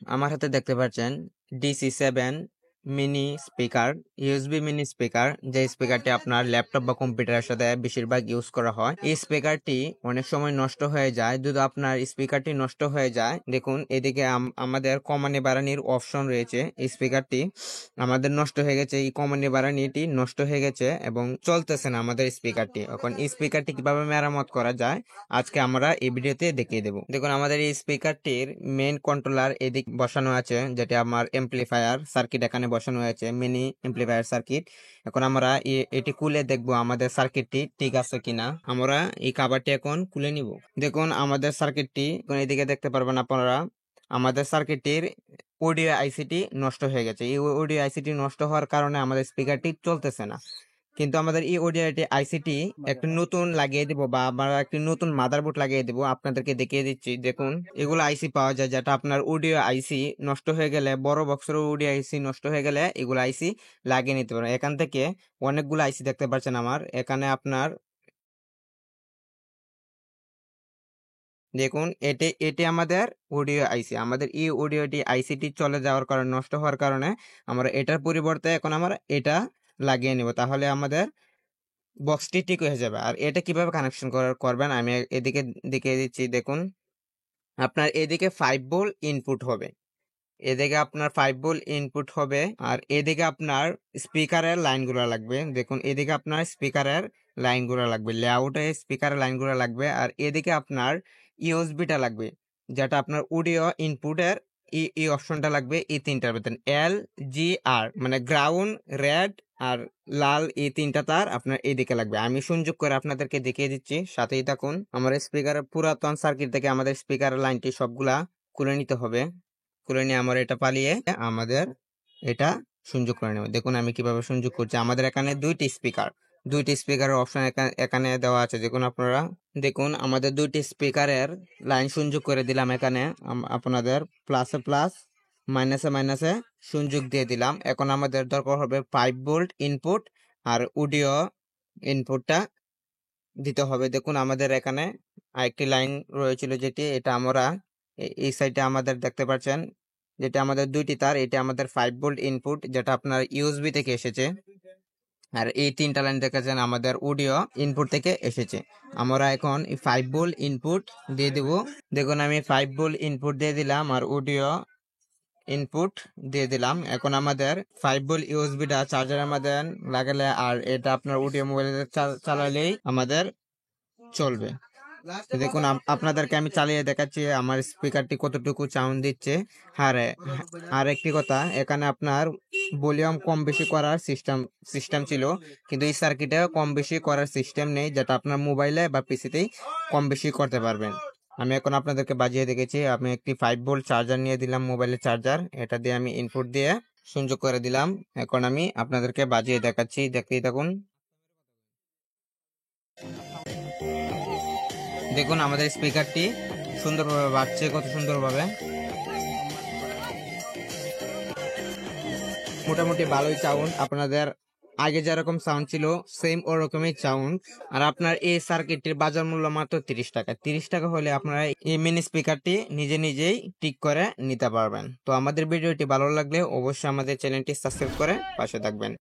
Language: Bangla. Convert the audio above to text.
আমার হাতে দেখতে পাচ্ছেন DC7 mini speaker, USB mini speaker, যে স্পিকারটি আপনার ল্যাপটপ বা কম্পিউটারের সাথে বেশিরভাগ ইউজ করা হয়। এই স্পিকারটি অনেক সময় নষ্ট হয়ে যায়। যদি আপনার স্পিকারটি নষ্ট হয়ে যায়, দেখুন এদিকে আমাদের কমানি বাড়ানির অপশন রয়েছে। এই স্পিকারটি আমাদের নষ্ট হয়ে গেছে, এই কমানি বাড়ানিটি নষ্ট হয়ে গেছে এবং চলতেছে না আমাদের স্পিকারটি। এখন এই স্পিকারটি কিভাবে মেরামত করা যায় আজকে আমরা এই ভিডিওতে দেখিয়ে দেব। দেখুন আমাদের এই স্পিকারটির মেইন কন্ট্রোলার এদিক বসানো আছে, যেটা আমার এমপ্লিফায়ার সার্কিট এখানে বসানো হয়েছে, মিনি এমপ্লিফায়ার সার্কিট। এখন আমরা এটি খুলে দেখব আমাদের সার্কিটটি ঠিক আছে কিনা। আমরা এই কভারটি এখন খুলে নিব। দেখুন আমাদের সার্কিটটি এদিকে দেখতে পারবেন আপনারা। আমাদের সার্কিটটির অডিও আইসিটি নষ্ট হয়ে গেছে। এই অডিও আইসিটি নষ্ট হওয়ার কারণে আমাদের স্পিকারটি চলতেছে না। কিন্তু আমাদের এই অডিও আইসিটি একটা নতুন লাগিয়ে দিব, বা আমরা একটি নতুন মাদারবোর্ড লাগিয়ে দিব। আপনাদেরকে দেখিয়ে দিচ্ছি। দেখুন এগুলো আইসি পাওয়া যায়, যেটা আপনার অডিও আইসি নষ্ট হয়ে গেলে, বড় বক্সের অডিও আইসি নষ্ট হয়ে গেলে এগুলো আইসি লাগিয়ে নিতে পারেন। এখান থেকে অনেকগুলো আইসি দেখতে পাচ্ছেন আমার এখানে। আপনার দেখুন এটি এটি আমাদের অডিও আইসি। আমাদের এই অডিওটি আইসিটি চলে যাওয়ার কারণে, নষ্ট হওয়ার কারণে আমরা এটার পরিবর্তে এখন আমরা এটা লাগিয়ে নিব। তাহলে আমাদের বক্সটি ঠিক হয়ে যাবে। আর এটা কিভাবে কানেকশন করবেন আমি এদিকে দেখিয়ে দিচ্ছি। দেখুন আপনার এদিকে 5 ভোল্ট ইনপুট হবে, এদিকে আপনার 5 ভোল্ট ইনপুট হবে, আর এদিকে আপনার স্পিকারের লাইনগুলো লাগবে। দেখুন এদিকে আপনার স্পিকারের লাইনগুলো লাগবে, লেআউটে স্পিকারের লাইনগুলো লাগবে। আর এদিকে আপনার ইউএসবিটা লাগবে, যেটা আপনার অডিও ইনপুটের এই অপশনটা লাগবে। এই তিনটার ভেতর LGR মানে গ্রাউন্ড, রেড আর লাল, এই তিনটা তার আপনার এইদিকে লাগবে। আমি সংযোগ করে আপনাদেরকে দেখিয়ে দিচ্ছি, সাথেই থাকুন। আমার স্পিকারের পুরাতন সার্কিট থেকে আমাদের স্পিকারের লাইনটি সবগুলা খুলে নিতে হবে। খুলে নিয়ে আমরা এটা পালিয়ে আমাদের এটা সংযোগ করে নেব। দেখুন আমি কিভাবে সংযোগ করছি। আমাদের এখানে দুইটি স্পিকারের অপশন এখানে দেওয়া আছে। দেখুন আপনারা, দেখুন আমাদের দুইটি স্পিকারের লাইন সংযোগ করে দিলাম এখানে। আপনাদের প্লাসে প্লাস, মাইনাসে মাইনাসে সংযোগ দিয়ে দিলাম। এখন আমাদের দরকার হবে 5 ভোল্ট ইনপুট আর অডিও ইনপুটটা দিতে হবে। দেখুন আমাদের এখানে আরেকটি লাইন রয়েছিল, যেটি এটা আমরা এই সাইডে আমাদের দেখতে পাচ্ছেন, যেটা আমাদের দুইটি তার। এটা আমাদের 5 ভোল্ট ইনপুট, যেটা আপনার ইউএসবি থেকে এসেছে। আর এই তিনটা লাইন দেখেছেন আমাদের অডিও ইনপুট থেকে এসেছে। আমরা এখন 5 ভোল্ট ইনপুট দিয়ে দেব। দেখুন আমি 5 ভোল্ট ইনপুট দিয়ে দিলাম আর অডিও ইনপুট দিয়ে দিলাম। এখন আমাদের 5 ভোল্ট ইউএসবিটা চার্জারের মধ্যে লাগালে, আর এটা আপনার অডিও মোবাইলে চালালেই আমাদের চলবে। দেখুন আপনাদেরকে আমি চালিয়ে দেখাচ্ছি আমার স্পিকারটি কতটুকু সাউন্ড দিচ্ছে। আর একটি কথা, এখানে আপনার ভলিউম কম বেশি করার সিস্টেম ছিল, কিন্তু এই সার্কিটে কম বেশি করার সিস্টেম নেই, যেটা আপনার মোবাইলে বা পিসিতেই কম বেশি করতে পারবেন। আমি এখন আপনাদেরকে বাজিয়ে দেখেছি। আমি একটি 5 ভোল্ট চার্জার নিয়ে দিলাম, মোবাইলের চার্জার। এটা দিয়ে আমি ইনপুট দিয়ে সংযোগ করে দিলাম। এখন আমি আপনাদেরকে বাজিয়ে দেখাচ্ছি, দেখতেই থাকুন। দেখুন আমাদের স্পিকারটি সুন্দরভাবে বাজছে, কত সুন্দরভাবে। মোটামুটি ভালোই সাউন্ড, আপনাদের আগে যেরকম সাউন্ড ছিল সেম ওরকমই সাউন্ড। আর আপনার এই সার্কিটটির বাজার মূল্য মাত্র 30 টাকা। 30 টাকা হলে আপনারা এই মিনি স্পিকারটি নিজেই ঠিক করে নিতে পারবেন। তো আমাদের ভিডিওটি ভালো লাগলে অবশ্যই আমাদের চ্যানেলটি সাবস্ক্রাইব করে পাশে থাকবেন।